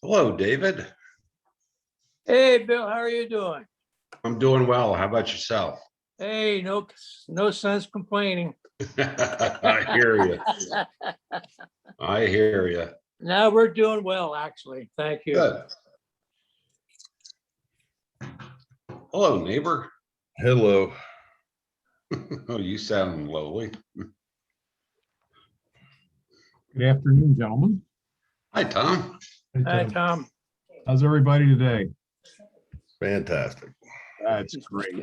Hello, David. Hey, Bill, how are you doing? I'm doing well. How about yourself? Hey, no sense complaining. I hear you. I hear you. Now we're doing well, actually. Thank you. Good. Hello, neighbor. Hello. Oh, you sound lowly. Good afternoon, gentlemen. Hi, Tom. Hi, Tom. How's everybody today? Fantastic. That's great.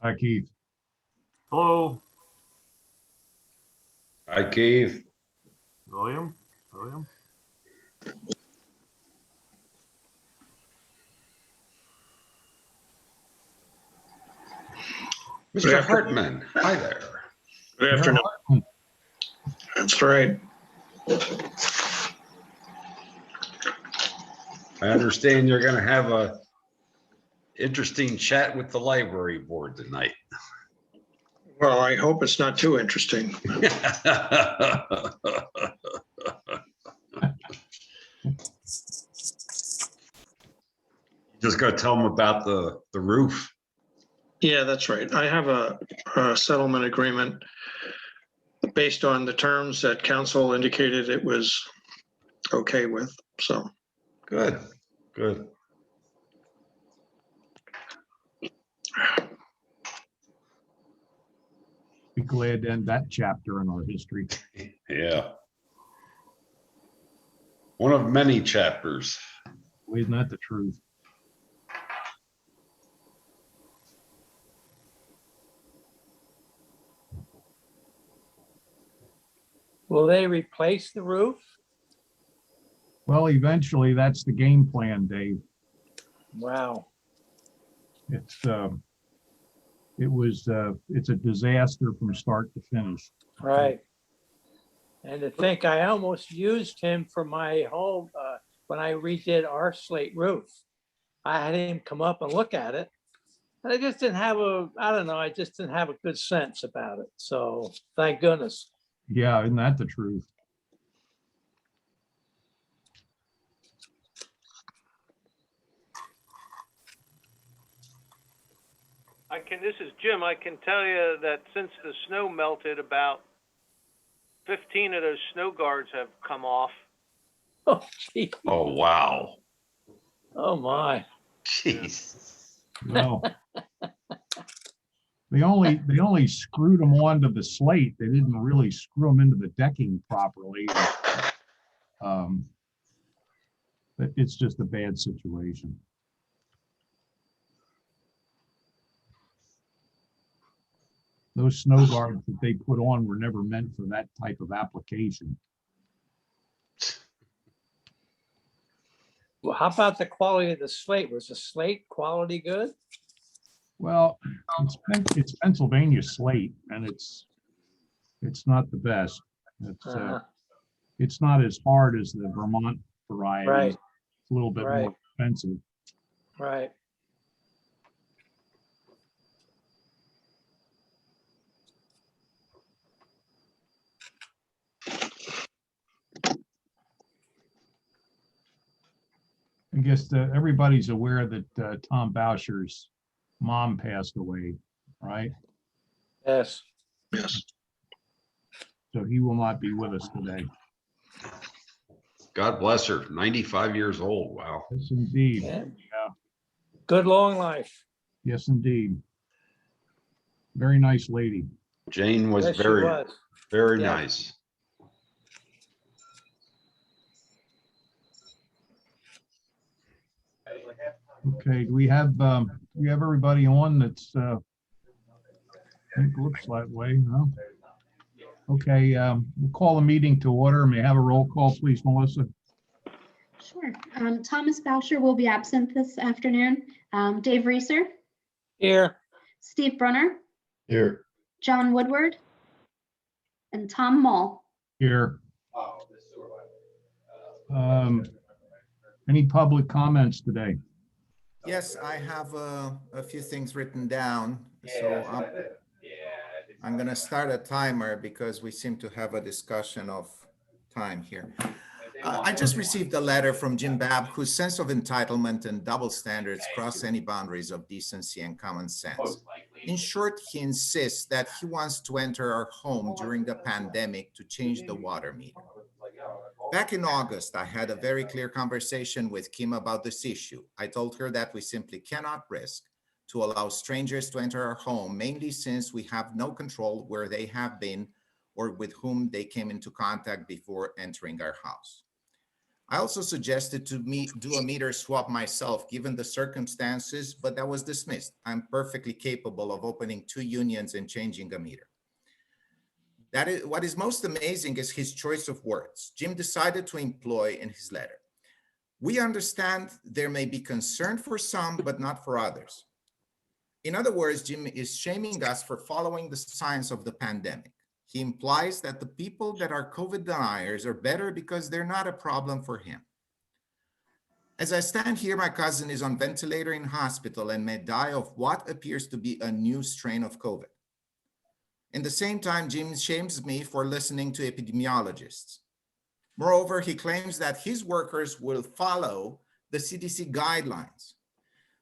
Hi, Keith. Hello, Hi, Keith. William. Mr. Hartman. Hi there. Good afternoon. That's right. I understand you're going to have a interesting chat with the library board tonight. Well, I hope it's not too interesting. Just go tell them about the roof. Yeah, that's right. I have a settlement agreement based on the terms that council indicated it was okay with. So Good, good. Be glad to end that chapter in our history. Yeah. One of many chapters. Well, isn't that the truth? Will they replace the roof? Well, eventually, that's the game plan, Dave. Wow. It's it's a disaster from start to finish. Right. And to think I almost used him for my home when I redid our slate roof. I had him come up and look at it. And I just didn't have I just didn't have a good sense about it. So thank goodness. Yeah, isn't that the truth? This is Jim. I can tell you that since the snow melted, about 15 of those snow guards have come off. Oh, gee. Oh, wow. Oh, my. Jeez. No. They only screwed them onto the slate. They didn't really screw them into the decking properly. It's just a bad situation. Those snow guards that they put on were never meant for that type of application. Well, how about the quality of the slate? Was the slate quality good? Well, it's Pennsylvania slate, and it's not the best. It's not as hard as the Vermont variety. Right. It's a little bit Right. more expensive. Right. I guess everybody's aware that Tom Boucher's mom passed away, right? Yes. yes, So he will not be with us today. God bless her. 95 years old. Wow. Yes, indeed. Yeah. Good long life. Yes, indeed. Very nice lady. Jane was Yes, she very, was. very Yeah. nice. Okay, do we have everybody on that's I think looks that way, no? Okay, we'll call the meeting to order. May I have a roll call, please, Melissa? Sure. Thomas Boucher will be absent this afternoon. Dave Reeser, Here. Steve Brunner, Here. John Woodward, and Tom Mull. Here. Any public comments today? Yes, I have a few things written down, so I'm going to start a timer because we seem to have a discussion of time here. I just received a letter from Jim Babb, whose sense of entitlement and double standards cross any boundaries of decency and common sense. In short, he insists that he wants to enter our home during the pandemic to change the water meter. Back in August, I had a very clear conversation with Kim about this issue. I told her that we simply cannot risk to allow strangers to enter our home, mainly since we have no control where they have been or with whom they came into contact before entering our house. I also suggested to do a meter swap myself, given the circumstances, but that was dismissed. I'm perfectly capable of opening 2 unions and changing a meter. That is what is most amazing is his choice of words. Jim decided to employ in his letter. We understand there may be concern for some, but not for others. In other words, Jim is shaming us for following the science of the pandemic. He implies that the people that are COVID deniers are better because they're not a problem for him. As I stand here, my cousin is on ventilator in hospital and may die of what appears to be a new strain of COVID. In the same time, Jim shames me for listening to epidemiologists. Moreover, he claims that his workers will follow the CDC guidelines.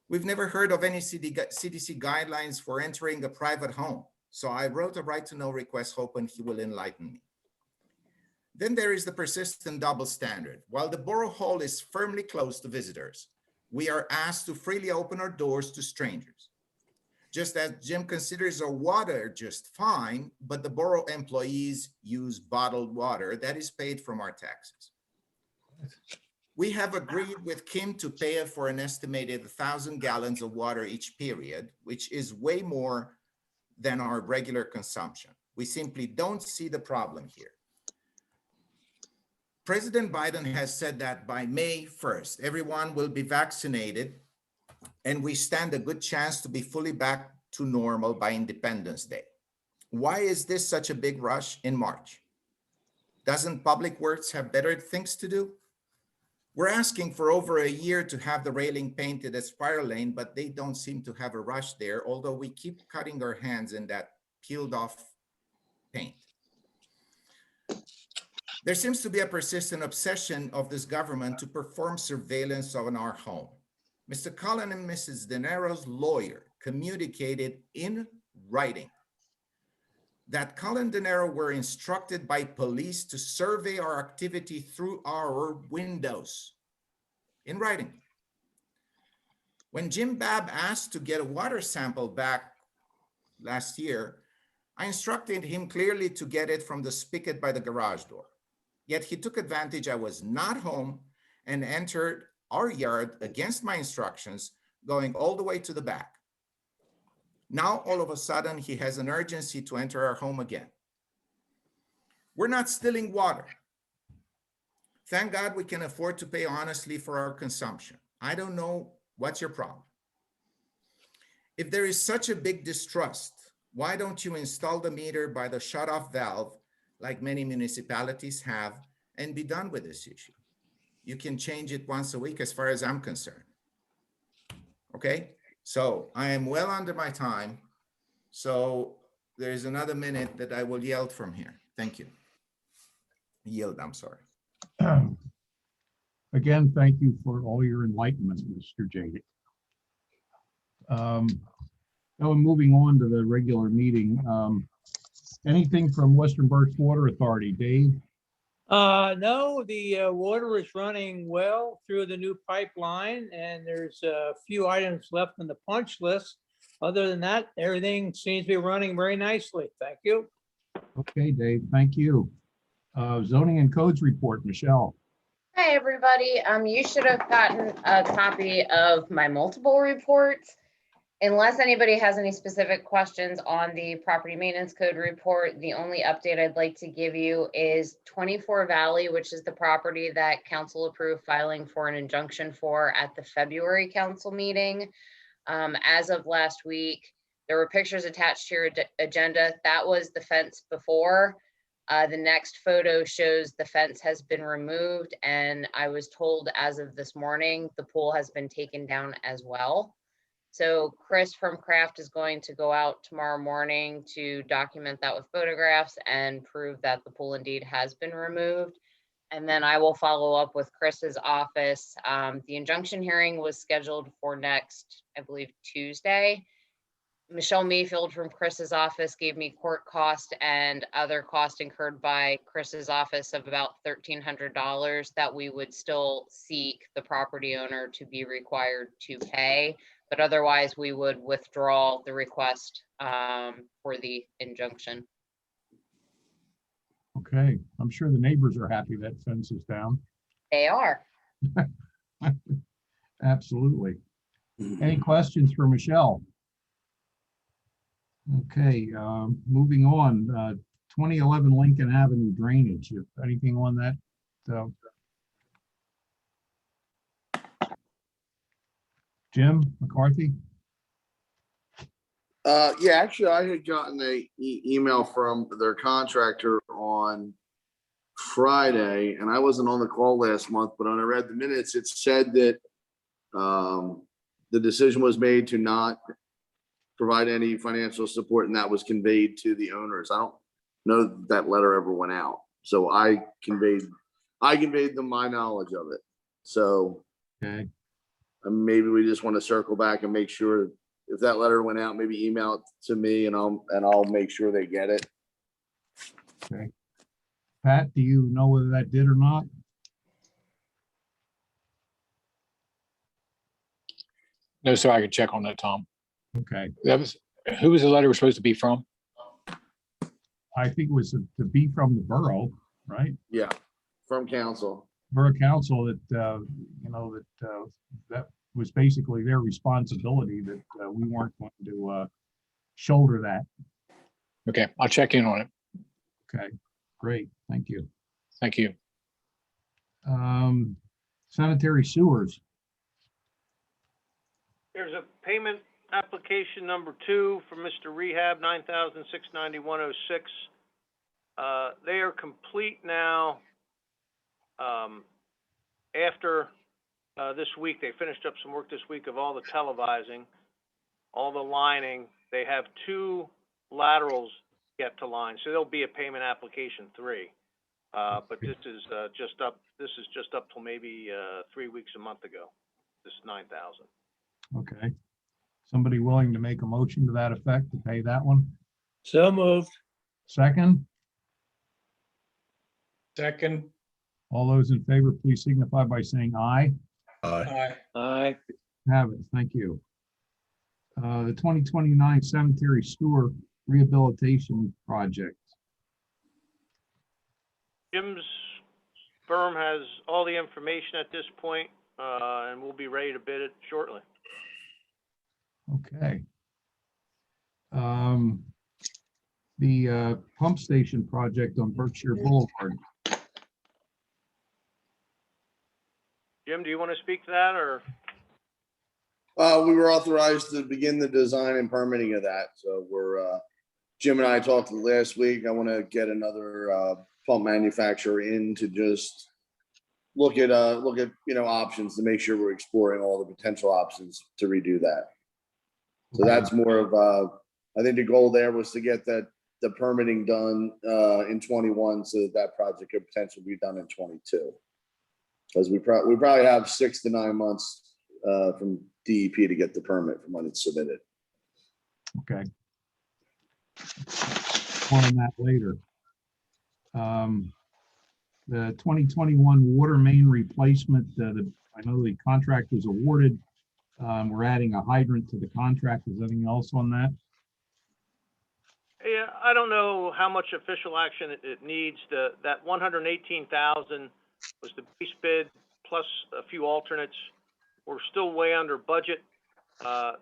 We've never heard of any CDC guidelines for entering a private home. So I wrote a right to know request, hoping he will enlighten me. Then there is the persistent double standard. While the borough hall is firmly closed to visitors, we are asked to freely open our doors to strangers. Just as Jim considers our water just fine, but the borough employees use bottled water that is paid from our taxes. We have agreed with Kim to pay for an estimated 1,000 gallons of water each period, which is way more than our regular consumption. We simply don't see the problem here. President Biden has said that by May 1st, everyone will be vaccinated and we stand a good chance to be fully back to normal by Independence Day. Why is this such a big rush in March? Doesn't Public Works have better things to do? We're asking for over a year to have the railing painted as fire lane, but they don't seem to have a rush there, although we keep cutting our hands in that peeled off paint. There seems to be a persistent obsession of this government to perform surveillance on our home. Mr. Cullen and Mrs. De Niro's lawyer communicated in writing that Cullen De Niro were instructed by police to survey our activity through our windows, in writing. When Jim Babb asked to get a water sample back last year, I instructed him clearly to get it from the spigot by the garage door. Yet he took advantage I was not home and entered our yard against my instructions, going all the way to the back. Now, all of a sudden, he has an urgency to enter our home again. We're not stealing water. Thank God we can afford to pay honestly for our consumption. I don't know what's your problem. If there is such a big distrust, why don't you install the meter by the shut-off valve like many municipalities have and be done with this issue? You can change it once a week as far as I'm concerned. Okay? So I am well under my time. So there's another minute that I will yield from here. Thank you. Yield, I'm sorry. Again, thank you for all your enlightenment, Mr. Jadek. Now moving on to the regular meeting. Anything from Western Berks Water Authority, Dave? No, the water is running well through the new pipeline, and there's a few items left on the punch list. Other than that, everything seems to be running very nicely. Thank you. Okay, Dave, thank you. Zoning and Codes Report, Michelle. Hi, everybody. You should have gotten a copy of my multiple reports. Unless anybody has any specific questions on the property maintenance code report, the only update I'd like to give you is 24 Valley, which is the property that council approved filing for an injunction for at the February council meeting. As of last week, there were pictures attached to your agenda. That was the fence before. The next photo shows the fence has been removed, and I was told as of this morning, the pool has been taken down as well. So Chris from Craft is going to go out tomorrow morning to document that with photographs and prove that the pool indeed has been removed. And then I will follow up with Chris's office. The injunction hearing was scheduled for next, I believe, Tuesday. Michelle Mayfield from Chris's office gave me court cost and other cost incurred by Chris's office of about $1,300 that we would still seek the property owner to be required to pay, but otherwise we would withdraw the request for the injunction. Okay, I'm sure the neighbors are happy that fence is down. They are. Absolutely. Any questions for Michelle? Okay, moving on, 2011 Lincoln Avenue drainage, if anything on that? Jim McCarthy? Yeah, actually, I had gotten a email from their contractor on Friday, and I wasn't on the call last month, but when I read the minutes, it said that the decision was made to not provide any financial support, and that was conveyed to the owners. I don't know that letter ever went out, so I conveyed them my knowledge of it. So Okay, maybe we just want to circle back and make sure if that letter went out, maybe email it to me, and I'll make sure they get it. okay. Pat, do you know whether that did or not? No, sir, I could check on that, Tom. Okay, Who was the letter supposed to be from? I think it was to be from the borough, right? Yeah, from council. Borough Council that, that was basically their responsibility, that we weren't going to shoulder that. Okay, I'll check in on it. Okay, great, thank you. Thank you. Sanitary sewers, There's a payment application number 2 for Mr. Rehab, $9,691.06. They are complete now. After this week, they finished up some work this week of all the televising, all the lining. They have 2 laterals yet to line, so there'll be a payment application 3. But this is just up till maybe 3 weeks, a month ago. This $9,000. okay. Somebody willing to make a motion to that effect to pay that one? So moved. Second, Second. all those in favor, please signify by saying aye. Aye. Aye. Have it, thank you. The 2029 Cemetery Sewer Rehabilitation Project. Jim's firm has all the information at this point, and we'll be ready to bid it shortly. Okay. The pump station project on Berkshire Boulevard. Jim, do you want to speak to that, or? We were authorized to begin the design and permitting of that. So we're, Jim and I talked last week. I want to get another pump manufacturer in to just look at options to make sure we're exploring all the potential options to redo that. So that's more of I think the goal there was to get the permitting done in 21 so that project could potentially be done in 22. Because we probably have 6 to 9 months from DEP to get the permit from when it's submitted. Okay. More on that later. The 2021 water main replacement, I know the contract was awarded. We're adding a hydrant to the contract. Is there anything else on that? Yeah, I don't know how much official action it needs. That 118,000 was the base bid plus a few alternates. We're still way under budget.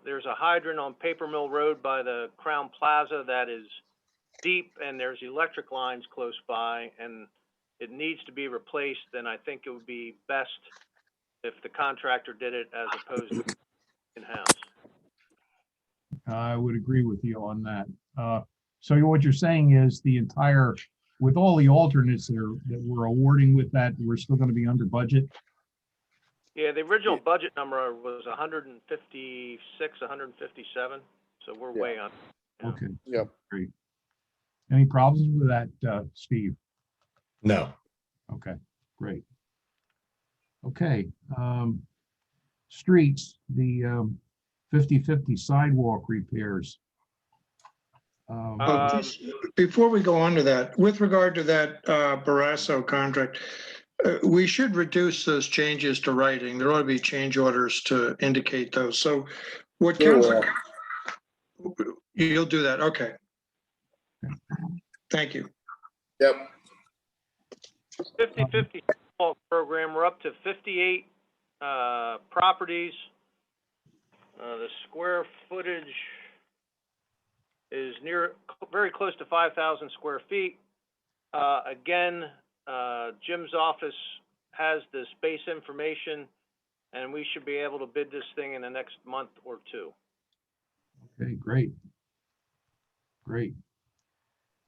There's a hydrant on Paper Mill Road by the Crown Plaza that is deep, and there's electric lines close by, and it needs to be replaced. And I think it would be best if the contractor did it as opposed to in-house. I would agree with you on that. So what you're saying is the entire with all the alternates that we're awarding with that, we're still gonna be under budget? Yeah, the original budget number was 156, 157, so we're Yeah. way on. Yeah. Okay. Yep. Great. Any problems with that, Steve? No. Okay, great. Okay, streets, the 50/50 sidewalk repairs. Just before we go on to that, with regard to that Barasso contract, we should reduce those changes to writing. There ought to be change orders to indicate those. So what council, you'll do that, okay. Thank you. Yep. 50/50 sidewalk program, we're up to 58 properties. The square footage is very close to 5,000 square feet. Again, Jim's office has the space information, and we should be able to bid this thing in the next month or two. Okay, great. Great.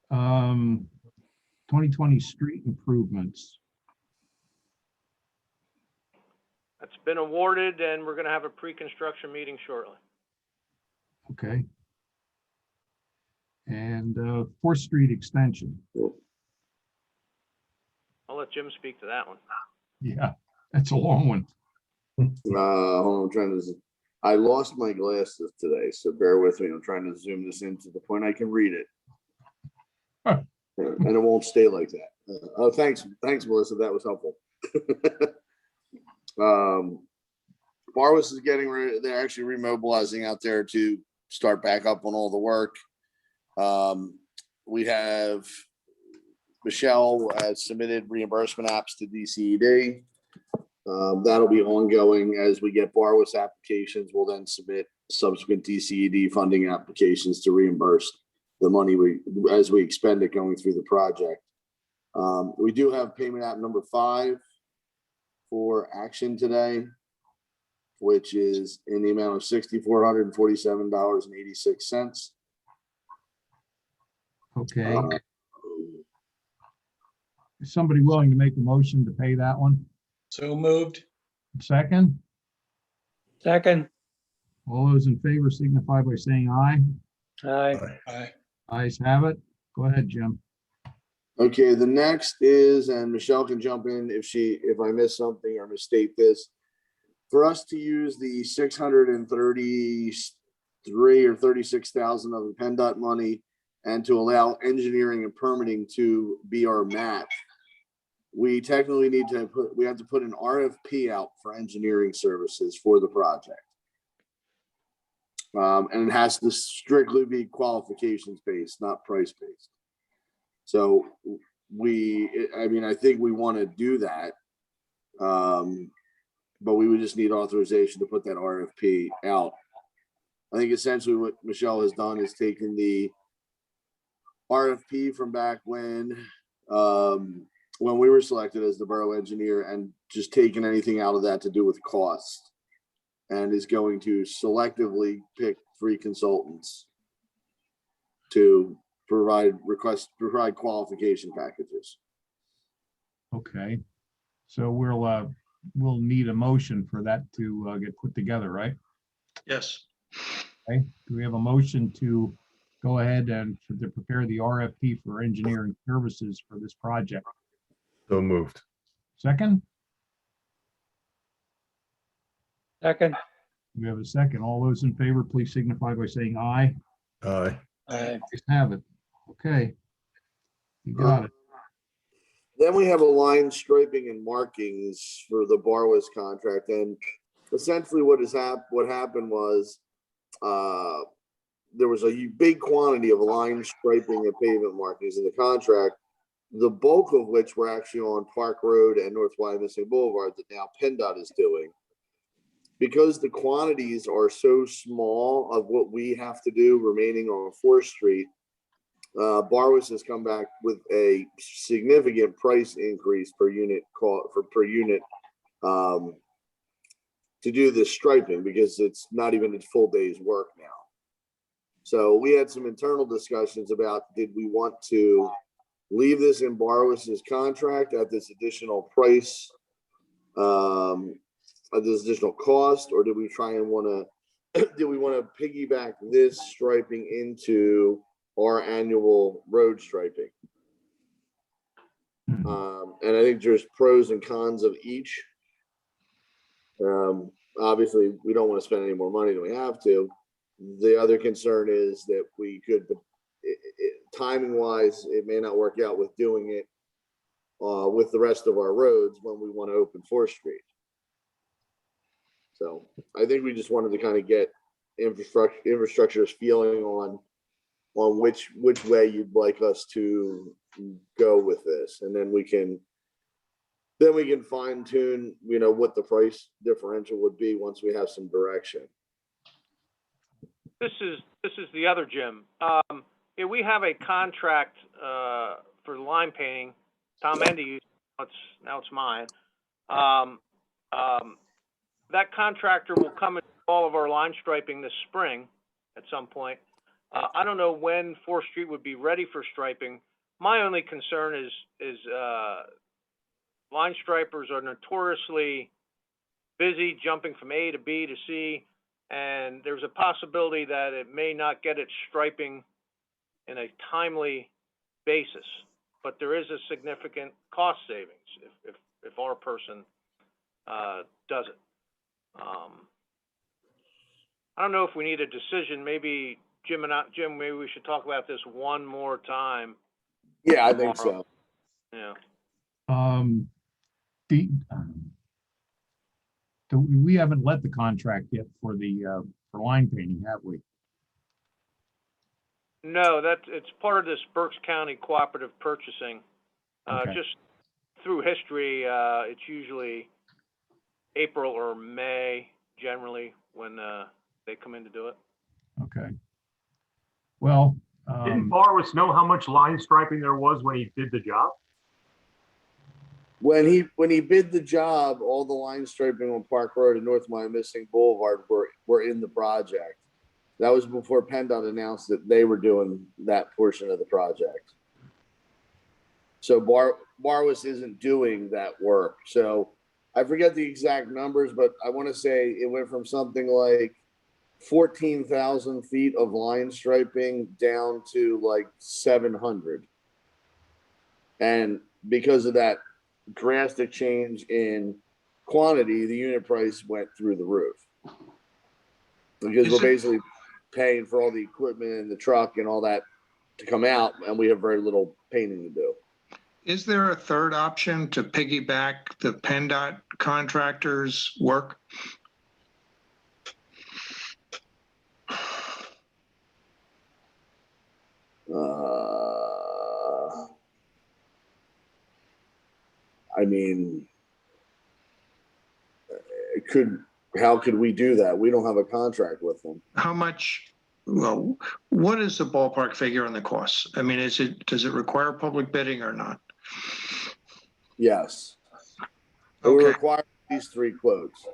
2020 street improvements. That's been awarded, and we're gonna have a pre-construction meeting shortly. Okay. And 4th Street extension. I'll let Jim speak to that one. Yeah, that's a long one. I'm trying to, I lost my glasses today, so bear with me. I'm trying to zoom this in to the point I can read it. And it won't stay like that. Oh, thanks, Melissa. That was helpful. Barwis is getting ready. They're actually remobilizing out there to start back up on all the work. We have Michelle has submitted reimbursement apps to DCED. That'll be ongoing as we get Barwis applications. We'll then submit subsequent DCED funding applications to reimburse the money as we expend it going through the project. We do have payment app number 5 for action today, which is in the amount of $6,447.86. Okay. Is somebody willing to make a motion to pay that one? So moved. Second? Second, All those in favor signify by saying aye. aye. Aye. Ayes have it. Go ahead, Jim. Okay, the next is, and Michelle can jump in if I miss something or misstate this. For us to use the 633 or 36,000 of the PennDOT money and to allow engineering and permitting to be our match, we technically we have to put an RFP out for engineering services for the project. And it has to strictly be qualifications based, not price based. So I think we want to do that. But we would just need authorization to put that RFP out. I think essentially what Michelle has done is taken the RFP from back when we were selected as the borough engineer and just taken anything out of that to do with cost, and is going to selectively pick 3 consultants to provide qualification packages. Okay. So we'll need a motion for that to get put together, right? Yes. Okay. Do we have a motion to go ahead and to prepare the RFP for engineering services for this project? So moved. Second? Second, We have a second. All those in favor, please signify by saying aye. Aye. aye. Ayes have it. Okay. You got it. Then we have a line striping and markings for the Barwis contract, and essentially what happened was there was a big quantity of line striping and pavement markings in the contract, the bulk of which were actually on Park Road and North Wyomissing Boulevard that now PennDOT is doing. Because the quantities are so small of what we have to do remaining on 4th Street, Barwis has come back with a significant price increase per unit to do this striping, because it's not even a full day's work now. So we had some internal discussions about, did we want to leave this in Barwis's contract at this additional price, at this additional cost, or do we try and do we want to piggyback this striping into our annual road striping? And I think there's pros and cons of each. Obviously, we don't want to spend any more money than we have to. The other concern is that we could, timing wise, it may not work out with doing it with the rest of our roads when we want to open 4th Street. So I think we just wanted to kind of get infrastructure's feeling on which way you'd like us to go with this, and then we can fine tune, what the price differential would be once we have some direction. This is the other Jim. Yeah, we have a contract for line painting. Tom Endy, now it's mine. That contractor will come and do all of our line striping this spring at some point. I don't know when 4th Street would be ready for striping. My only concern is line stripers are notoriously busy jumping from A to B to C, and there's a possibility that it may not get its striping in a timely basis. But there is a significant cost savings if our person does it. I don't know if we need a decision. Maybe Jim, maybe we should talk about this one more time. Yeah, I think so. Yeah. We haven't let the contract yet for for line painting, have we? No, it's part of this Berks County cooperative purchasing. Okay. Just through history, it's usually April or May generally when they come in to do it. Okay. Well, Didn't Barwis know how much line striping there was when he did the job? When he bid the job, all the line striping on Park Road and North Wyomissing Boulevard were in the project. That was before PennDOT announced that they were doing that portion of the project. So Barwis isn't doing that work. So I forget the exact numbers, but I want to say it went from something like 14,000 feet of line striping down to like 700. And because of that drastic change in quantity, the unit price went through the roof. Because we're basically paying for all the equipment and the truck and all that to come out, and we have very little painting to do. Is there a third option to piggyback the PennDOT contractors' work? I mean, how could we do that? We don't have a contract with them. How much, well, what is the ballpark figure on the costs? I mean, does it require public bidding or not? Yes. It Okay. will require these 3 quotes.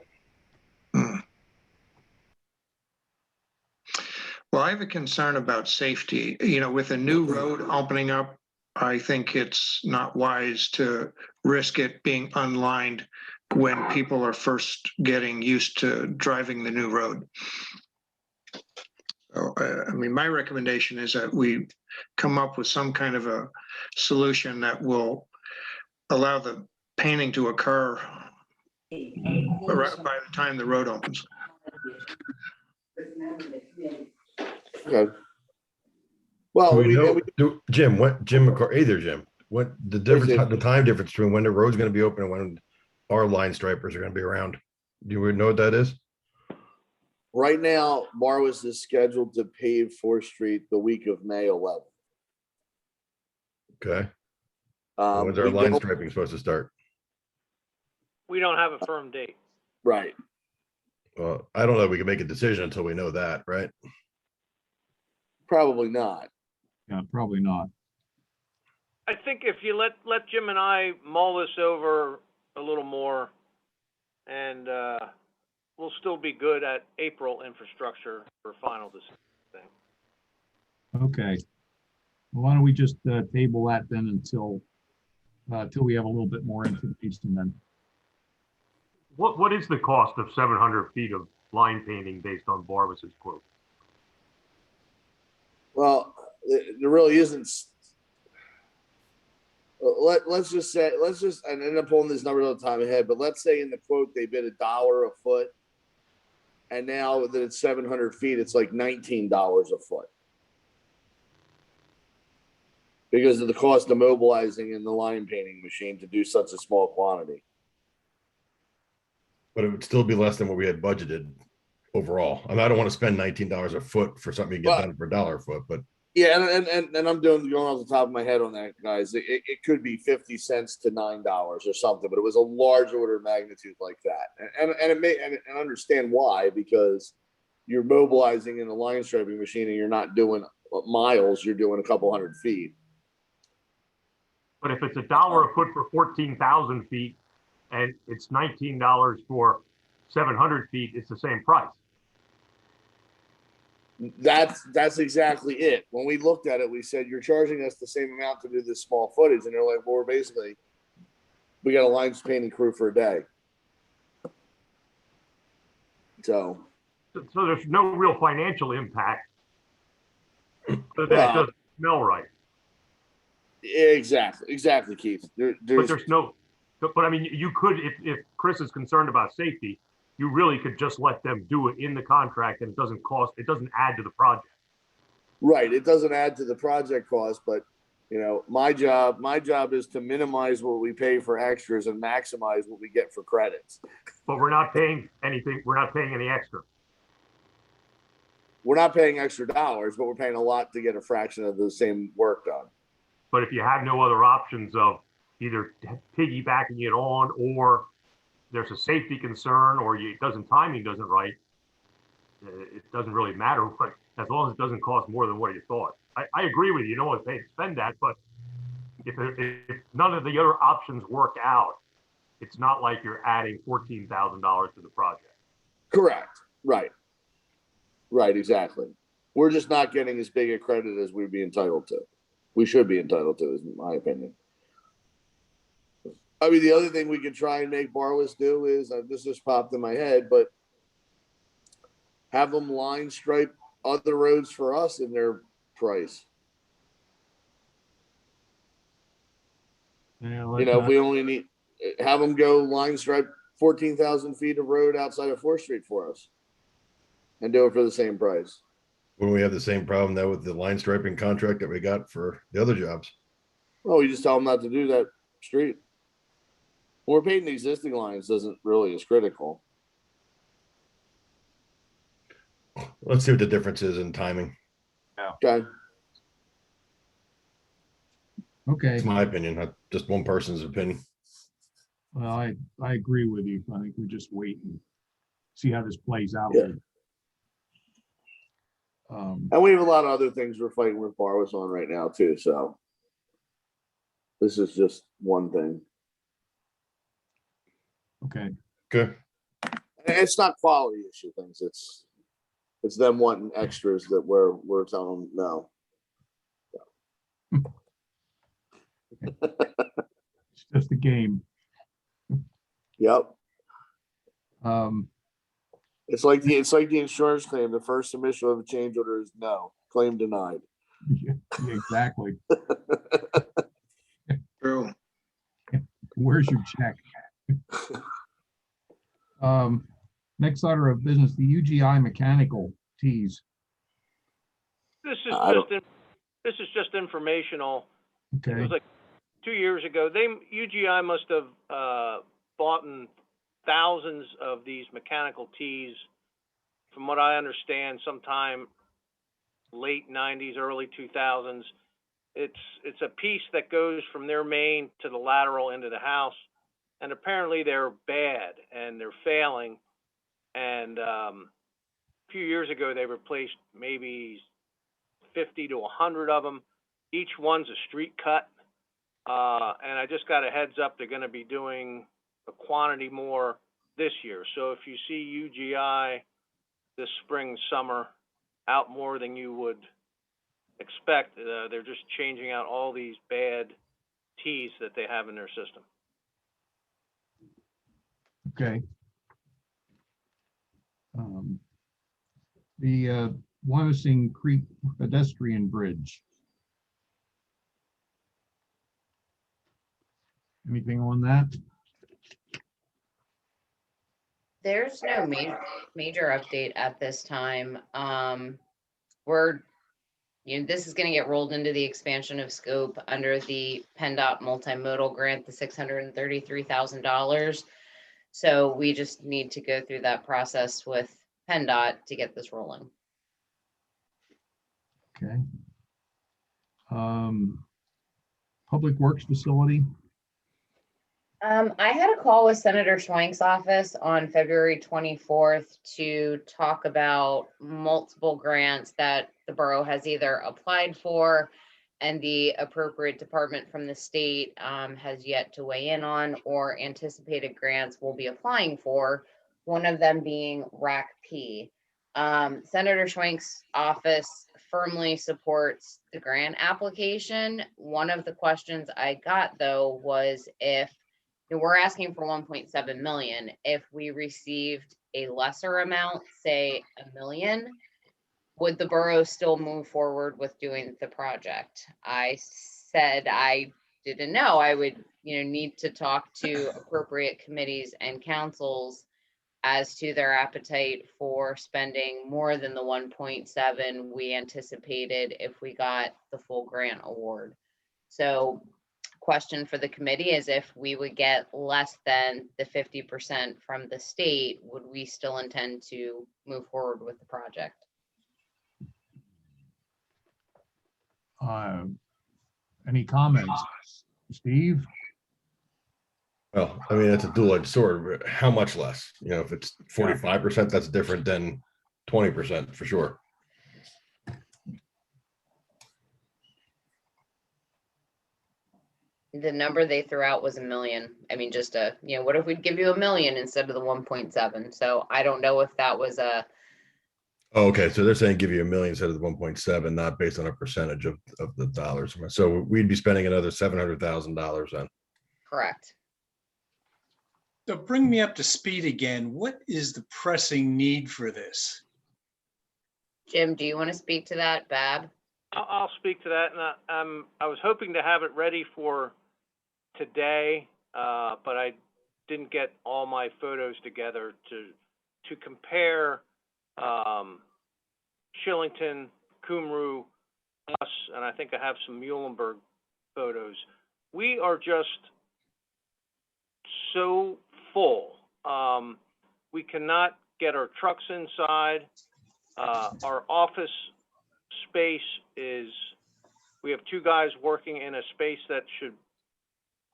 Well, I have a concern about safety. With a new road opening up, I think it's not wise to risk it being unlined when people are first getting used to driving the new road. So, my recommendation is that we come up with some kind of a solution that will allow the painting to occur by the time the road opens. Okay. Well, Jim, either Jim, what the difference, the time difference between when the road's going to be open and when our line stripers are going to be around? Do you know what that is? Right now, Barwis is scheduled to pave 4th Street the week of May 11th. Okay. When's our line striping supposed to start? We don't have a firm date. Right. Well, I don't know if we can make a decision until we know that, right? Probably not. Yeah, probably not. I think if you let Jim and I mull this over a little more, and we'll still be good at April infrastructure for final decision. Okay. Why don't we just table that then until we have a little bit more information then? What is the cost of 700 feet of line painting based on Barvis's quote? Well, there really isn't. Let's just say, I ended up pulling this number all the time ahead, but let's say in the quote they bid $1 a foot. And now that it's 700 feet, it's like $19 a foot. Because of the cost of mobilizing in the line painting machine to do such a small quantity. But it would still be less than what we had budgeted overall. I mean, I don't want to spend $19 a foot for something you get done for $1 a foot, but Yeah, and I'm going off the top of my head on that, guys. It could be 50 cents to $9 or something, but it was a large order of magnitude like that. And it may and understand why, because you're mobilizing in a line striping machine and you're not doing miles, you're doing a couple hundred feet. But if it's $1 a foot for 14,000 feet and it's $19 for 700 feet, it's the same price. That's exactly it. When we looked at it, we said, you're charging us the same amount to do this small footage. And they're like, well, we got a line painting crew for a day. So there's no real financial impact. But that doesn't smell right. Exactly, Keith. But I mean, you could, if Chris is concerned about safety, you really could just let them do it in the contract and it doesn't add to the project. Right. It doesn't add to the project cost, but my job is to minimize what we pay for extras and maximize what we get for credits. But we're not paying anything. We're not paying any extra. We're not paying extra dollars, but we're paying a lot to get a fraction of the same work done. But if you have no other options of either piggybacking it on, or there's a safety concern, or timing doesn't right, it doesn't really matter. But as long as it doesn't cost more than what you thought, I agree with you. You don't want to pay to spend that, but if none of the other options work out, it's not like you're adding $14,000 to the project. Correct. Right. Exactly. We're just not getting as big a credit as we'd be entitled to. We should be entitled to, is my opinion. I mean, the other thing we could try and make Barwis do is, this just popped in my head, but have them line stripe other roads for us in their price. Yeah, If we only have them go line stripe 14,000 feet of road outside of 4th Street for us and do it for the same price. wouldn't we have the same problem though with the line striping contract that we got for the other jobs? Oh, you just tell them not to do that street. We're painting existing lines isn't really as critical. Let's see what the difference is in timing. Okay. Okay. It's my opinion, not just one person's opinion. Well, I agree with you. I think we just wait and see how this plays out. Yeah. And we have a lot of other things we're fighting with Barwis on right now too. So this is just one thing. Okay. Good. And it's not quality issue things. It's them wanting extras that we're telling them no. It's just a game. Yep. Um, It's like the insurance claim. The first submission of a change order is no. Claim denied. yeah, exactly. True. Where's your check? Next order of business, the UGI mechanical tees. This is I don't- just informational. It Okay. was like 2 years ago. UGI must have bought thousands of these mechanical tees. From what I understand, sometime late 90s, early 2000s. It's a piece that goes from their main to the lateral into the house, and apparently they're bad and they're failing. And a few years ago, they replaced maybe 50 to 100 of them. Each one's a street cut. And I just got a heads up, they're going to be doing a quantity more this year. So if you see UGI this spring, summer out more than you would expect. They're just changing out all these bad Ts that they have in their system. Okay. The Wyoming Creek pedestrian bridge. Anything on that? There's no major update at this time. This is gonna get rolled into the expansion of scope under the PennDOT multimodal grant, the $633,000. So we just need to go through that process with PennDOT to get this rolling. Okay. Public Works Facility. I had a call with Senator Schwenk's office on February 24th to talk about multiple grants that the borough has either applied for and the appropriate department from the state has yet to weigh in on, or anticipated grants we'll be applying for, one of them being RACP. Senator Schwenk's office firmly supports the grant application. One of the questions I got, though, was if we're asking for 1.7 million. If we received a lesser amount, say $1 million, would the borough still move forward with doing the project? I said I didn't know. I would, need to talk to appropriate committees and councils as to their appetite for spending more than the 1.7 we anticipated if we got the full grant award. So, question for the committee is, if we would get less than the 50% from the state, would we still intend to move forward with the project? Any comments? Steve? Well, I mean, it's a dual-edged sword. But how much less? If it's 45%, that's different than 20% for sure. The number they threw out was $1 million. I mean, just what if we'd give you $1 million instead of the 1.7? So I don't know if that was a. Oh, okay, so they're saying give you $1 million instead of the 1.7, not based on a percentage of the dollars. So we'd be spending another $700,000 then. Correct. So bring me up to speed again. What is the pressing need for this? Jim, do you want to speak to that, Bab? I'll speak to that, and I was hoping to have it ready for today, but I didn't get all my photos together to compare Shillington, Kumru, us, and I think I have some Muhlenberg photos. We are just so full. We cannot get our trucks inside. Our office space we have two guys working in a space that should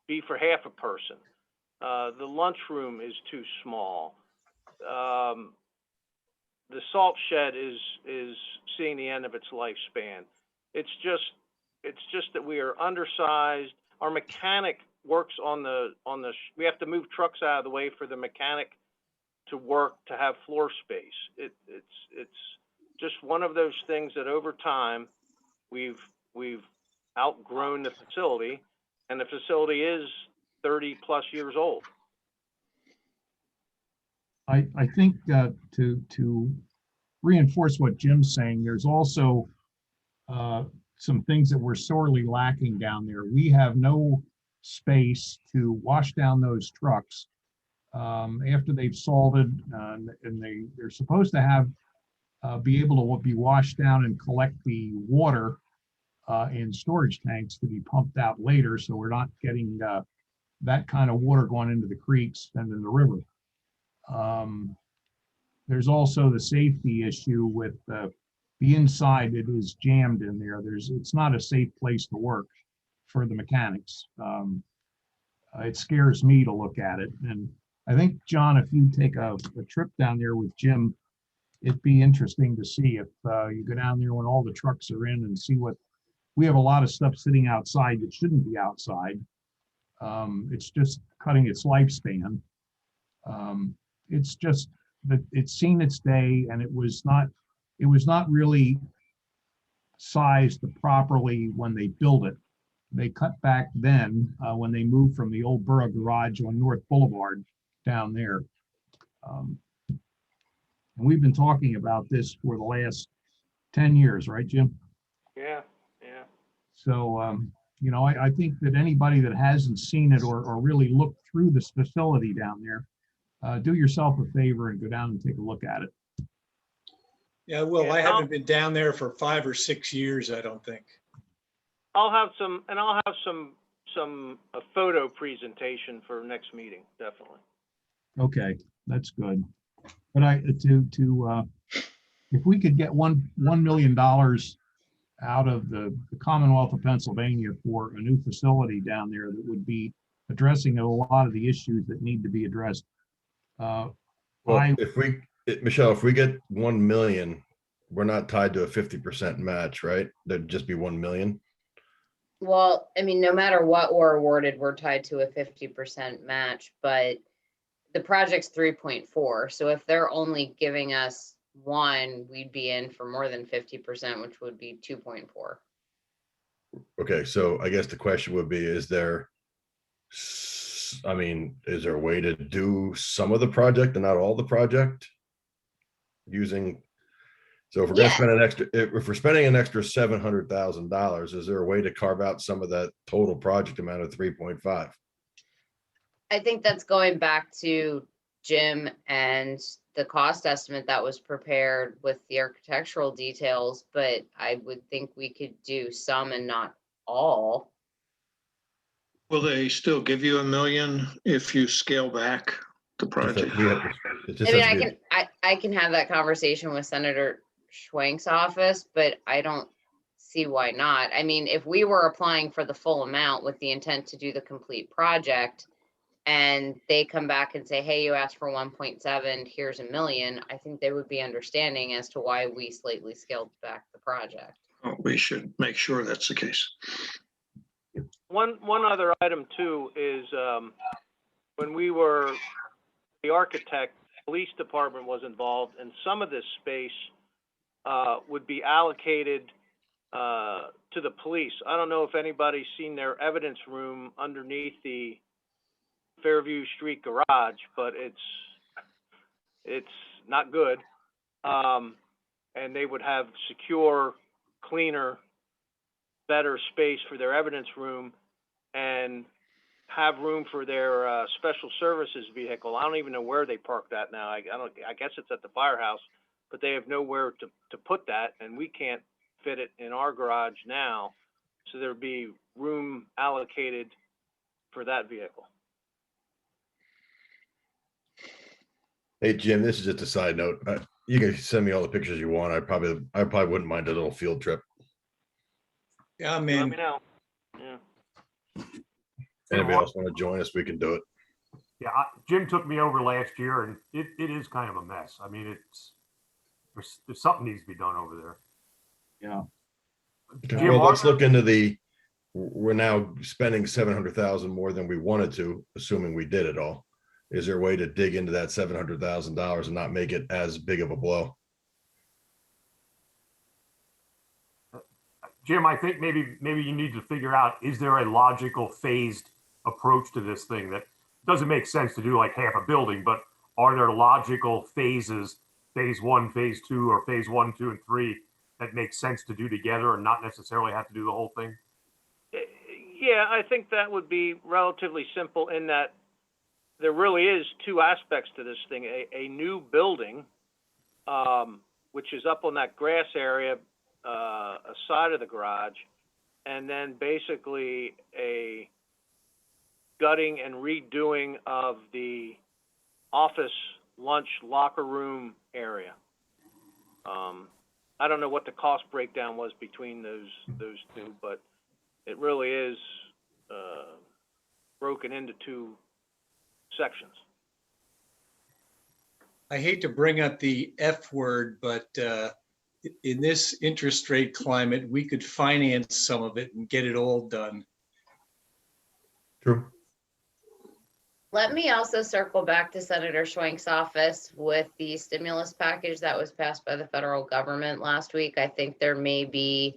be for half a person. The lunchroom is too small. The salt shed is seeing the end of its lifespan. It's just that we are undersized. Our mechanic works we have to move trucks out of the way for the mechanic to work, to have floor space. It's just one of those things that over time we've outgrown the facility, and the facility is 30 plus years old. I think to reinforce what Jim's saying, there's also some things that we're sorely lacking down there. We have no space to wash down those trucks after they've salted, and they're supposed to have be able to be washed down and collect the water in storage tanks to be pumped out later, so we're not getting that kind of water going into the creeks and in the river. There's also the safety issue with the inside. It is jammed in there. It's not a safe place to work for the mechanics. It scares me to look at it. And I think, John, if you take a trip down there with Jim, it'd be interesting to see if you go down there when all the trucks are in and see we have a lot of stuff sitting outside that shouldn't be outside. It's just cutting its lifespan. It's just that it's seen its day, and it was not really sized properly when they build it. They cut back then when they moved from the old Borough Garage on North Boulevard down there. And we've been talking about this for the last 10 years, right, Jim? Yeah, yeah. So, you know, I think that anybody that hasn't seen it or really looked through this facility down there, do yourself a favor and go down and take a look at it. Yeah, well, Yeah, I I'll- haven't been down there for 5 or 6 years, I don't think. I'll have a photo presentation for next meeting, definitely. Okay, that's good. But if we could get $1 million out of the Commonwealth of Pennsylvania for a new facility down there that would be addressing a lot of the issues that need to be addressed. Well, Michelle, if we get 1 million, we're not tied to a 50% match, right? There'd just be 1 million. Well, I mean, no matter what we're awarded, we're tied to a 50% match, but the project's 3.4. So if they're only giving us 1, we'd be in for more than 50%, which would be 2.4. Okay, so I guess the question would be, is there a way to do some of the project and not all the project? So if we're gonna spend if we're spending an extra $700,000, is there a way to carve out some of that total project amount of 3.5? I think that's going back to Jim and the cost estimate that was prepared with the architectural details, but I would think we could do some and not all. Will they still give you $1 million if you scale back the project? I mean, I can have that conversation with Senator Schwenk's office, but I don't see why not. I mean, if we were applying for the full amount with the intent to do the complete project, and they come back and say, hey, you asked for 1.7, here's $1 million, I think they would be understanding as to why we slightly scaled back the project. We should make sure that's the case. One other item too is, when the architect, police department was involved, and some of this space would be allocated to the police. I don't know if anybody's seen their evidence room underneath the Fairview Street garage, but it's not good. And they would have secure, cleaner, better space for their evidence room and have room for their special services vehicle. I don't even know where they park that now. I guess it's at the firehouse, but they have nowhere to put that, and we can't fit it in our garage now. So there'd be room allocated for that vehicle. Hey, Jim, this is just a side note. You can send me all the pictures you want. I probably wouldn't mind a little field trip. Yeah, Let man. me know. Yeah. Anybody else want to join us? We can do it. Yeah, Jim took me over last year, and it is kind of a mess. I mean, there's something needs to be done over there. Yeah. Jim, Well, let's look into we're now spending 700,000 more than we wanted to, assuming we did it all. Is there a way to dig into that $700,000 and not make it as big of a blow? Jim, I think maybe you need to figure out, is there a logical phased approach to this thing that doesn't make sense to do like half a building, but are there logical phases, phase 1, phase 2, or phase 1, 2, and 3 that make sense to do together and not necessarily have to do the whole thing? Yeah, I think that would be relatively simple in that there really is 2 aspects to this thing. A new building, which is up on that grass area, aside of the garage, and then basically a gutting and redoing of the office lunch locker room area. I don't know what the cost breakdown was between those 2, but it really is broken into 2 sections. I hate to bring up the F word, but in this interest rate climate, we could finance some of it and get it all done. True. Let me also circle back to Senator Schwenk's office with the stimulus package that was passed by the federal government last week. I think there may be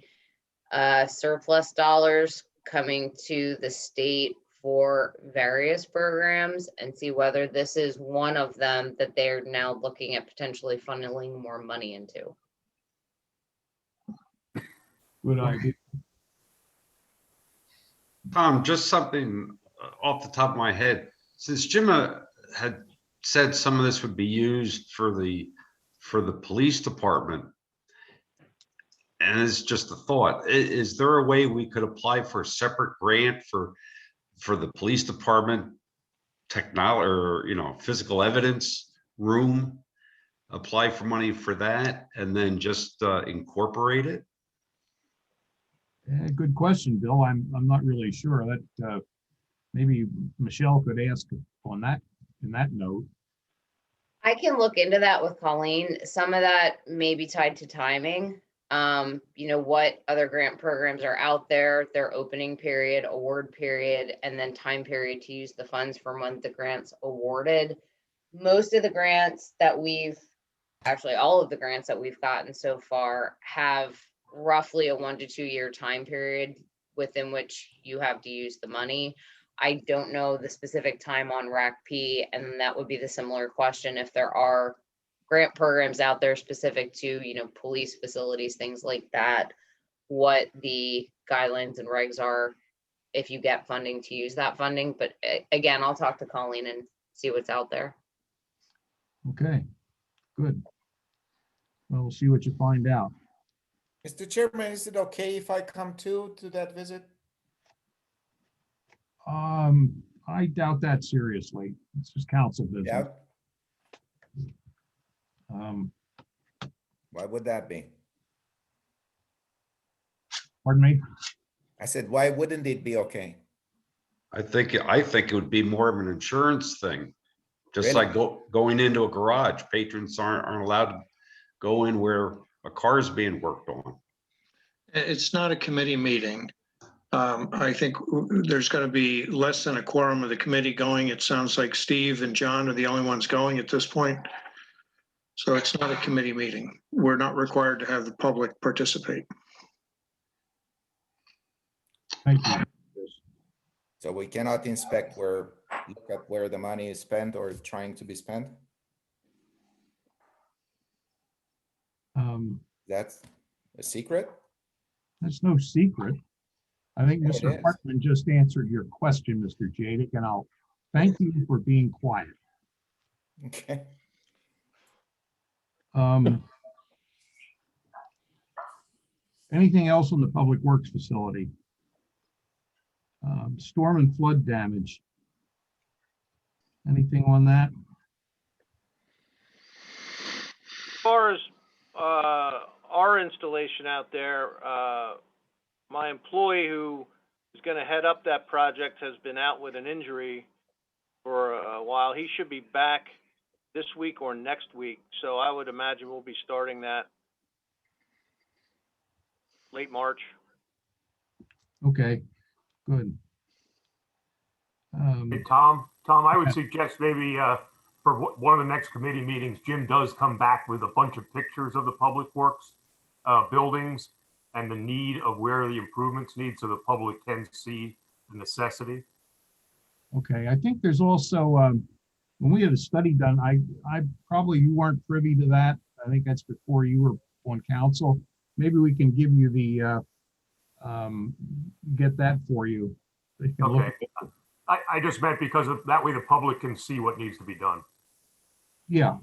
surplus dollars coming to the state for various programs and see whether this is one of them that they're now looking at potentially funneling more money into. Good idea. Tom, just something off the top of my head. Since Jim had said some of this would be used for the police department, and it's just a thought, is there a way we could apply for a separate grant for the police department technology, or, you know, physical evidence room? Apply for money for that and then just incorporate it? Yeah, good question, Bill. I'm not really sure that maybe Michelle could ask on that, in that note. I can look into that with Colleen. Some of that may be tied to timing. You know, what other grant programs are out there, their opening period, award period, and then time period to use the funds from when the grant's awarded. Most of the grants that actually all of the grants that we've gotten so far have roughly a 1 to 2 year time period within which you have to use the money. I don't know the specific time on RACP, and that would be the similar question if there are grant programs out there specific to, you know, police facilities, things like that, what the guidelines and regs are if you get funding to use that funding. But again, I'll talk to Colleen and see what's out there. Okay, good. Well, we'll see what you find out. Mr. Chairman, is it okay if I come to that visit? I doubt that seriously. It's just council business. Yeah. Why would that be? Pardon me? I said, why wouldn't it be okay? I think it would be more of an insurance thing. Just Really? like going into a garage, patrons aren't allowed to go in where a car is being worked on. It's not a committee meeting. I think there's going to be less than a quorum of the committee going. It sounds like Steve and John are the only ones going at this point. So it's not a committee meeting. We're not required to have the public participate. Thank you. So we cannot inspect look at where the money is spent or trying to be spent? That's a secret? That's no secret. I think Yeah, it Mr. is. Hartman just answered your question, Mr. Jadick, and I'll thank you for being quiet. Okay. Anything else on the Public Works facility? Storm and flood damage. Anything on that? As far as our installation out there, my employee who is going to head up that project has been out with an injury for a while. He should be back this week or next week. So I would imagine we'll be starting that late March. Okay, good. Hey, Tom, I would suggest maybe for one of the next committee meetings, Jim does come back with a bunch of pictures of the Public Works buildings and the need of where the improvements need, so the public can see the necessity. Okay, I think there's also, when we had a study done, I probably, you weren't privy to that. I think that's before you were on council. Maybe we can give you the, get that for you. So you can look Okay. at it. I just meant because of that way the public can see what needs to be done. Yeah,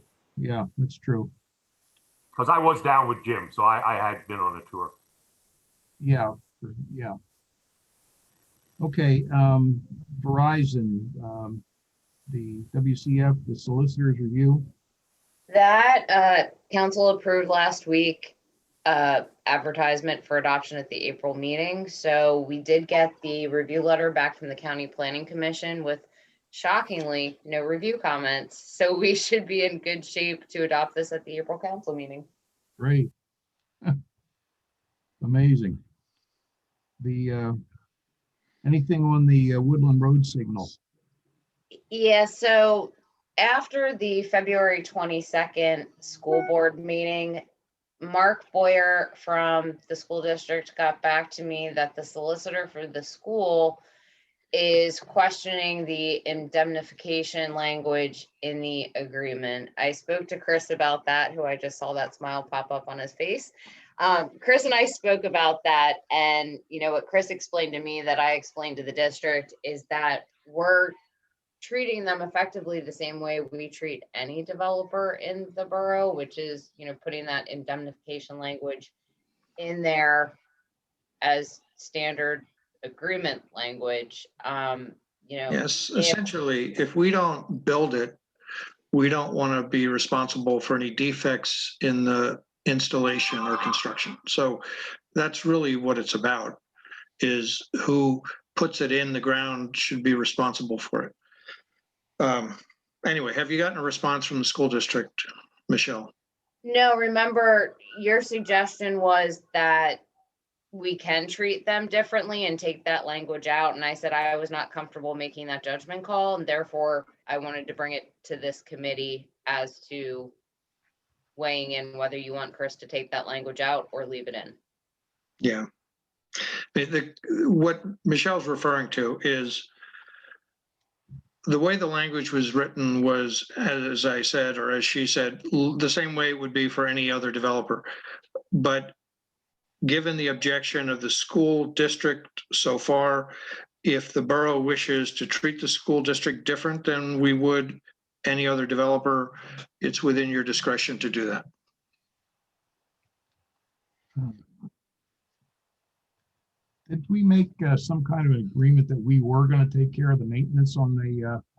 that's true. Because I was down with Jim, so I had been on a tour. Yeah. Okay, Verizon, the WCF, the solicitor's review. That council approved last week advertisement for adoption at the April meeting. So we did get the review letter back from the County Planning Commission with shockingly no review comments. So we should be in good shape to adopt this at the April council meeting. Great. Amazing. The, anything on the Woodland Road signal? Yeah, so after the February 22nd school board meeting, Mark Boyer from the school district got back to me that the solicitor for the school is questioning the indemnification language in the agreement. I spoke to Chris about that, who I just saw that smile pop up on his face. Chris and I spoke about that, and what Chris explained to me that I explained to the district is that we're treating them effectively the same way we treat any developer in the borough, which is, putting that indemnification language in there as standard agreement language. Yes, if- essentially, if we don't build it, we don't want to be responsible for any defects in the installation or construction. So that's really what it's about, is who puts it in the ground should be responsible for it. Anyway, have you gotten a response from the school district, Michelle? No, remember, your suggestion was that we can treat them differently and take that language out. And I said I was not comfortable making that judgment call, and therefore I wanted to bring it to this committee as to weighing in whether you want Chris to take that language out or leave it in. Yeah. What Michelle's referring to is the way the language was written was, as I said, or as she said, the same way it would be for any other developer. But given the objection of the school district so far, if the borough wishes to treat the school district different than we would any other developer, it's within your discretion to do that. Did we make some kind of agreement that we were going to take care of the maintenance on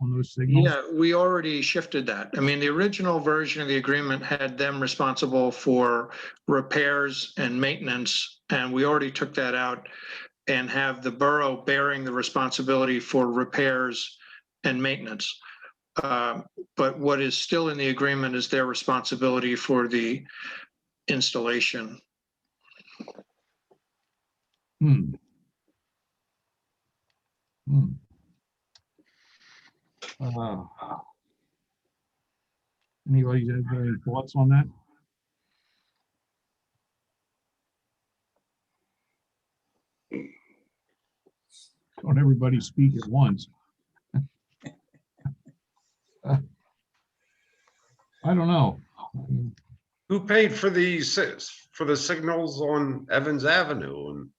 those signals? Yeah, we already shifted that. I mean, the original version of the agreement had them responsible for repairs and maintenance, and we already took that out and have the borough bearing the responsibility for repairs and maintenance. But what is still in the agreement is their responsibility for the installation. Anybody have any thoughts on that? Don't everybody speak at once. I don't know. Who paid for the signals on Evans Avenue? And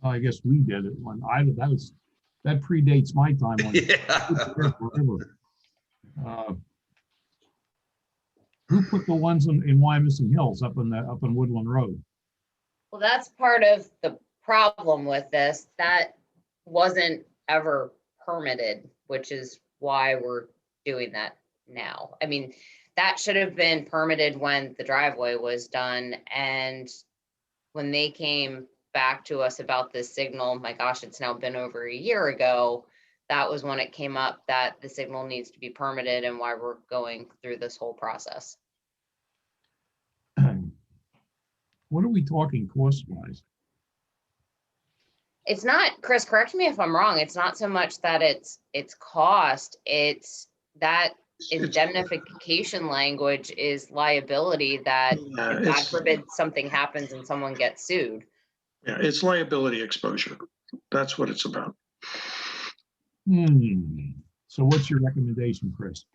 I guess we did it when that predates my time on it. yeah, Who put the ones in Wyomissing Hills up in Woodland Road? Well, that's part of the problem with this. That wasn't ever permitted, which is why we're doing that now. I mean, that should have been permitted when the driveway was done. And when they came back to us about this signal, my gosh, it's now been over a year ago. That was when it came up that the signal needs to be permitted and why we're going through this whole process. What are we talking cost-wise? It's not, Chris, correct me if I'm wrong. It's not so much that it's cost, it's that indemnification language is liability that, if God forbid, something happens and someone gets sued. Yeah, it's liability exposure. That's what it's about. So what's your recommendation, Chris?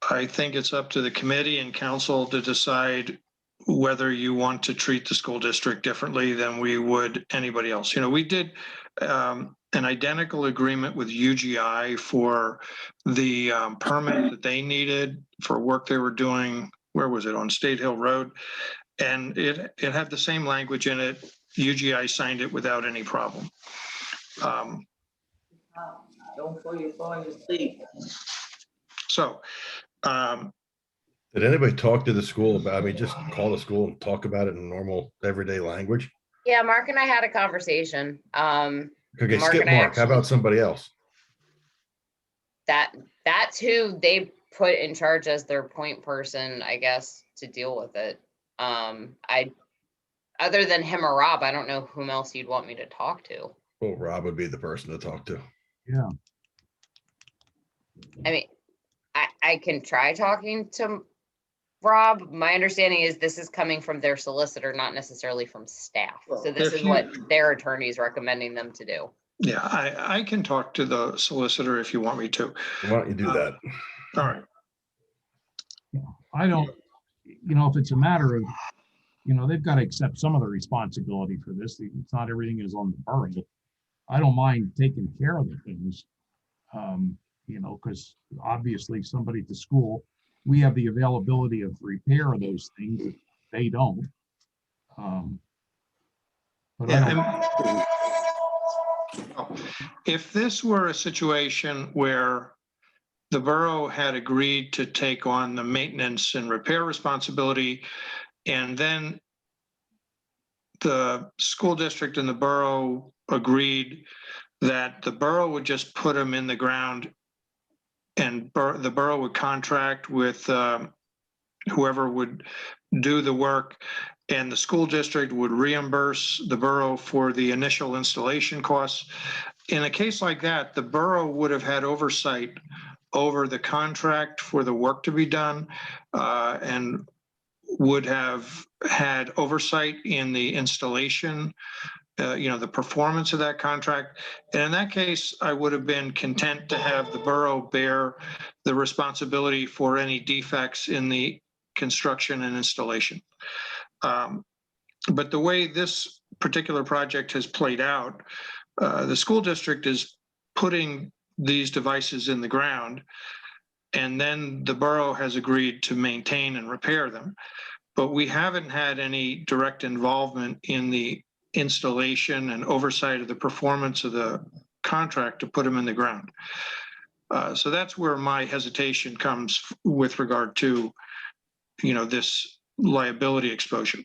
I think it's up to the committee and council to decide whether you want to treat the school district differently than we would anybody else. We did an identical agreement with UGI for the permit that they needed for work they were doing. Where was it? On State Hill Road. And it had the same language in it. UGI signed it without any problem. Don't fall asleep. So, did anybody talk to the school about, just call the school and talk about it in normal everyday language? Yeah, Mark and I had a conversation. Okay, Mark skip and I Mark. How about somebody else? That's who they put in charge as their point person, I guess, to deal with it. Other than him or Rob, I don't know whom else you'd want me to talk to. Well, Rob would be the person to talk to. Yeah, I mean, I can try talking to Rob. My understanding is this is coming from their solicitor, not necessarily from staff. So this If is you- what their attorney is recommending them to do. Yeah, I can talk to the solicitor if you want me to. Why don't you do that? All right. I don't, if it's a matter of, they've got to accept some of the responsibility for this. It's not everything is on the borough. I don't mind taking care of the things. Because obviously somebody at the school, we have the availability of repair of those things. They don't. But I don't. If this were a situation where the borough had agreed to take on the maintenance and repair responsibility, and then the school district and the borough agreed that the borough would just put them in the ground and the borough would contract with whoever would do the work, and the school district would reimburse the borough for the initial installation costs. In a case like that, the borough would have had oversight over the contract for the work to be done, and would have had oversight in the installation, the performance of that contract. And in that case, I would have been content to have the borough bear the responsibility for any defects in the construction and installation. But the way this particular project has played out, the school district is putting these devices in the ground, and then the borough has agreed to maintain and repair them. But we haven't had any direct involvement in the installation and oversight of the performance of the contract to put them in the ground. So that's where my hesitation comes with regard to, this liability exposure.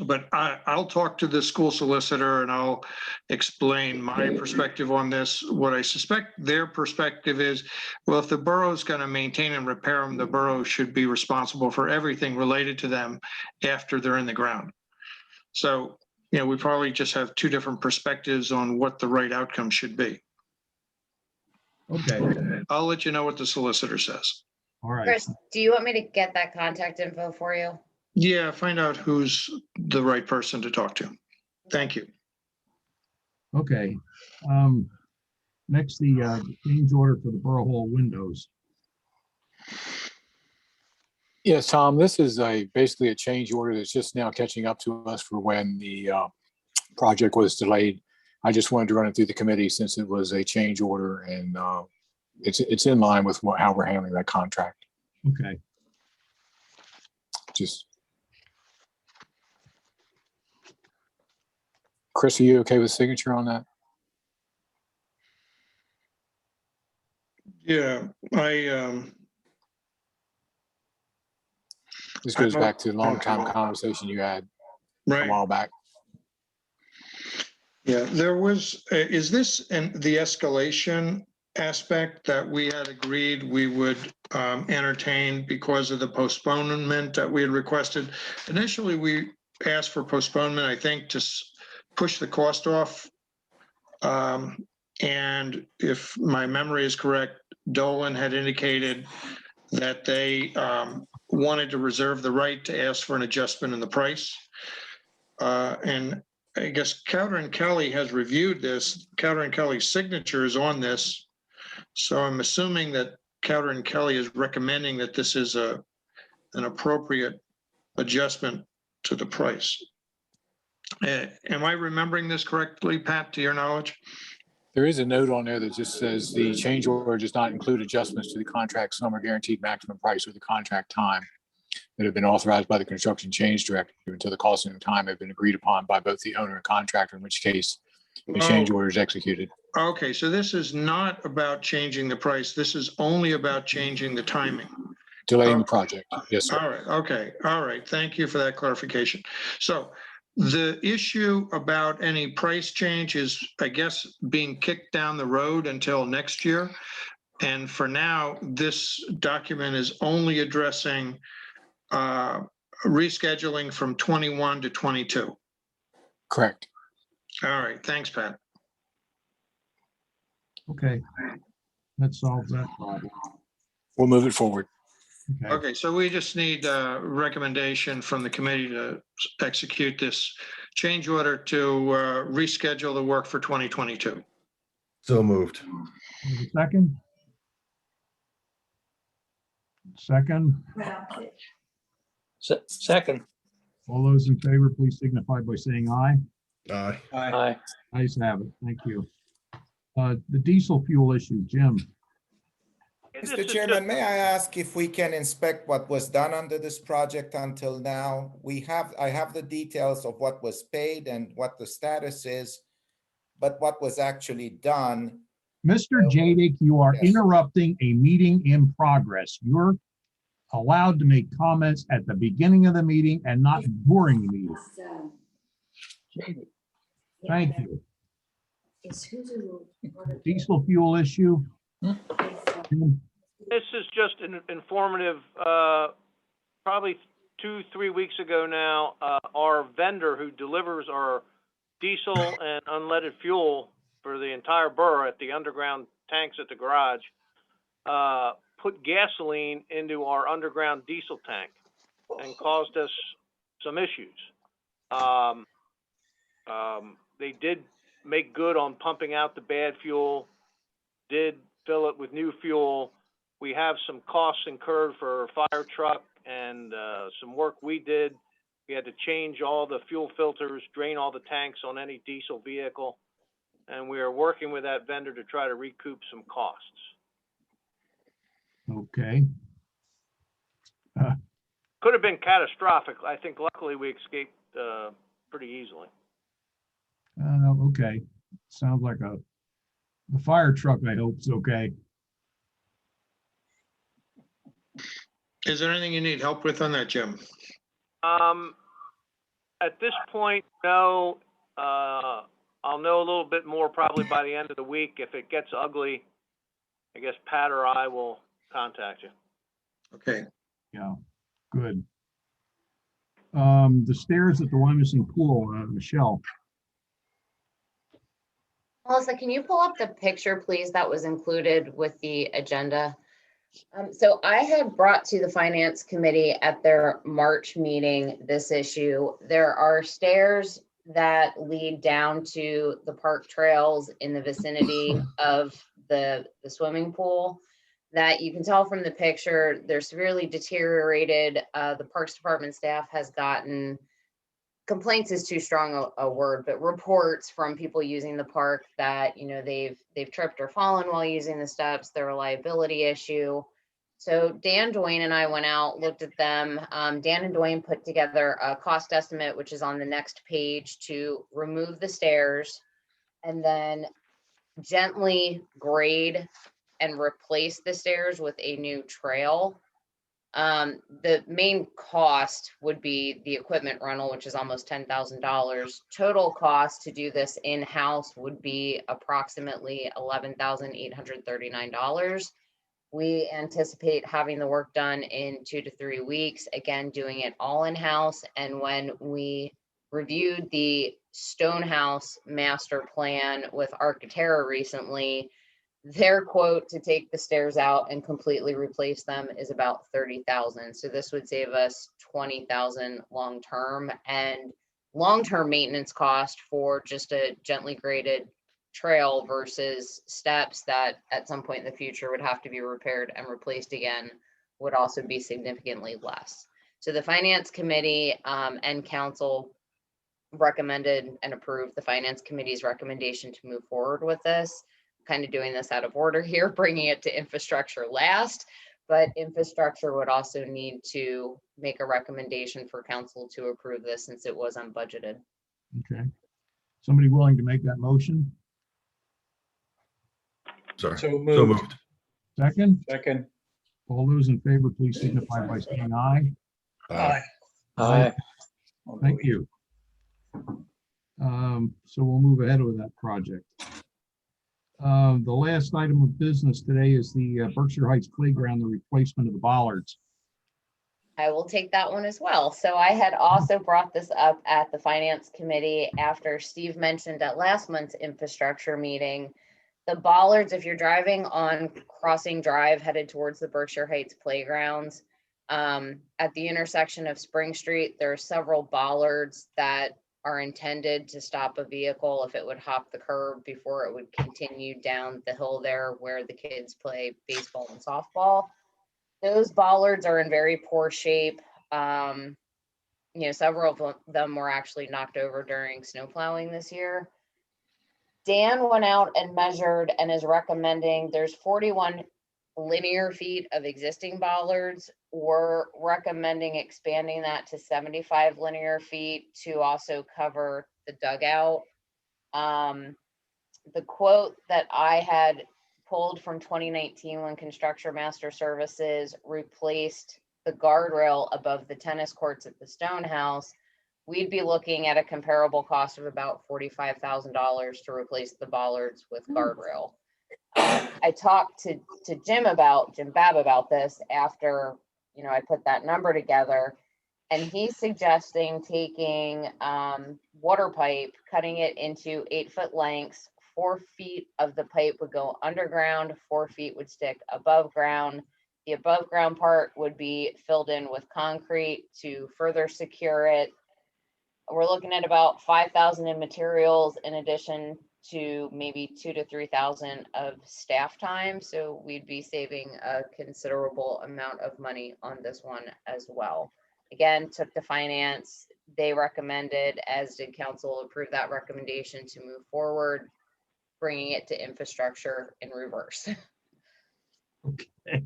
But I'll talk to the school solicitor and I'll explain my perspective on this. What I suspect their perspective is, well, if the borough's going to maintain and repair them, the borough should be responsible for everything related to them after they're in the ground. So, we probably just have two different perspectives on what the right outcome should be. Okay, I'll let you know what the solicitor says. all right. Chris, do you want me to get that contact info for you? Yeah, find out who's the right person to talk to. Thank you. Okay. Next, the change order for the Borough Hall windows. Yes, Tom, this is basically a change order that's just now catching up to us for when the project was delayed. I just wanted to run it through the committee since it was a change order, and it's in line with how we're handling that contract. Okay. Just Chris, are you okay with signature on that? Yeah, This goes back to the long time conversation you had a right. while back. Yeah, there was, is this the escalation aspect that we had agreed we would entertain because of the postponement that we had requested? Initially, we asked for postponement, I think, to push the cost off. And if my memory is correct, Dolan had indicated that they wanted to reserve the right to ask for an adjustment in the price. And I guess Cowder and Kelly has reviewed this. Cowder and Kelly's signature is on this. So I'm assuming that Cowder and Kelly is recommending that this is an appropriate adjustment to the price. Am I remembering this correctly, Pat, to your knowledge? There is a note on there that just says the change order does not include adjustments to the contract sum or guaranteed maximum price or the contract time that have been authorized by the construction change director until the cost and time have been agreed upon by both the owner and contractor, in which case the change order is executed. Okay, so this is not about changing the price. This is only about changing the timing. Delaying the project. Yes, sir. All right, okay, all right. Thank you for that clarification. So the issue about any price change is, I guess, being kicked down the road until next year. And for now, this document is only addressing rescheduling from 21 to 22. Correct. All right, thanks, Pat. Okay. That solves that problem. We'll move it forward. Okay. Okay, so we just need a recommendation from the committee to execute this change order to reschedule the work for 2022. So moved. There's a second? Second. Second. All those in favor, please signify by saying aye. Aye. Aye. Ayes have it. Thank you. The diesel fuel issue, Jim. This Mr. is Chairman, just- may I ask if we can inspect what was done under this project until now? I have the details of what was paid and what the status is, but what was actually done. Mr. Jadik, you are Yes. interrupting a meeting in progress. You're allowed to make comments at the beginning of the meeting and not during the meeting. Thank you. Diesel fuel issue. Jim? This is just an informative, probably 2-3 weeks ago now, our vendor who delivers our diesel and unleaded fuel for the entire borough at the underground tanks at the garage, put gasoline into our underground diesel tank and caused us some issues. They did make good on pumping out the bad fuel, did fill it with new fuel. We have some costs incurred for a fire truck and some work we did. We had to change all the fuel filters, drain all the tanks on any diesel vehicle. And we are working with that vendor to try to recoup some costs. Okay. Could have been catastrophic. I think luckily we escaped pretty easily. Okay. Sounds like the fire truck, I hope, is okay. Is there anything you need help with on that, Jim? At this point, no. I'll know a little bit more probably by the end of the week. If it gets ugly, I guess Pat or I will contact you. Okay. Yeah, good. The stairs at the Wyomissing Pool, Michelle. Melissa, can you pull up the picture, please, that was included with the agenda? So I had brought to the Finance Committee at their March meeting this issue. There are stairs that lead down to the park trails in the vicinity of the swimming pool that you can tell from the picture, they're severely deteriorated. The Parks Department staff has gotten, complaints is too strong a word, but reports from people using the park that, you know, they've tripped or fallen while using the steps. They're a liability issue. So Dan, Dwayne, and I went out, looked at them. Dan and Dwayne put together a cost estimate, which is on the next page, to remove the stairs and then gently grade and replace the stairs with a new trail. The main cost would be the equipment rental, which is almost $10,000. Total cost to do this in-house would be approximately $11,839. We anticipate having the work done in 2 to 3 weeks, again, doing it all in-house. And when we reviewed the Stonehouse master plan with Architera recently, their quote to take the stairs out and completely replace them is about $30,000. So this would save us $20,000 long-term, and long-term maintenance cost for just a gently graded trail versus steps that at some point in the future would have to be repaired and replaced again would also be significantly less. So the Finance Committee and Council recommended and approved the Finance Committee's recommendation to move forward with this. Kind of doing this out of order here, bringing it to infrastructure last, but infrastructure would also need to make a recommendation for council to approve this since it was unbudgeted. Okay. Somebody willing to make that motion? Sorry. So So moved. moved. Second? Second. All those in favor, please signify by saying aye. Aye. Aye. Thank you. So we'll move ahead with that project. The last item of business today is the Berkshire Heights Playground, the replacement of the bollards. I will take that one as well. So I had also brought this up at the Finance Committee after Steve mentioned at last month's infrastructure meeting The bollards, if you're driving on Crossing Drive headed towards the Berkshire Heights playgrounds, at the intersection of Spring Street, there are several bollards that are intended to stop a vehicle if it would hop the curb before it would continue down the hill there where the kids play baseball and softball. Those bollards are in very poor shape. Several of them were actually knocked over during snow plowing this year. Dan went out and measured and is recommending there's 41 linear feet of existing bollards. We're recommending expanding that to 75 linear feet to also cover the dugout. The quote that I had pulled from 2019 when Construction Master Services replaced the guardrail above the tennis courts at the Stone House, we'd be looking at a comparable cost of about $45,000 to replace the bollards with guardrail. I talked to Jim Babb about this after, I put that number together, and he's suggesting taking water pipe, cutting it into 8-foot lengths. 4 feet of the pipe would go underground, 4 feet would stick above ground. The above ground part would be filled in with concrete to further secure it. We're looking at about $5,000 in materials in addition to maybe $2,000 to $3,000 of staff time. So we'd be saving a considerable amount of money on this one as well. Again, took to finance. They recommended, as did council, approve that recommendation to move forward, bringing it to infrastructure in reverse. Okay.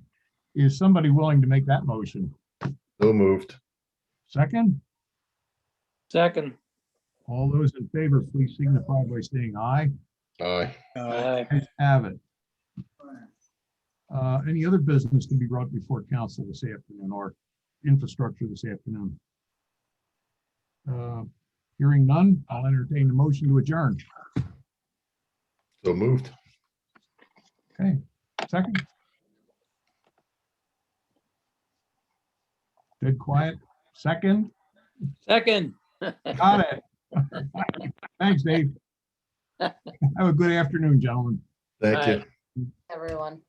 Is somebody willing to make that motion? So moved. Second? Second. All those in favor, please signify by saying aye. Aye. Aye. Ayes have it. Any other business to be brought before council this afternoon or infrastructure this afternoon? Hearing none, I'll entertain the motion to adjourn. So moved. Okay, second. Dead quiet. Second. Second. Got it. Thanks, Dave. Have a good afternoon, gentlemen. Thank you. Everyone.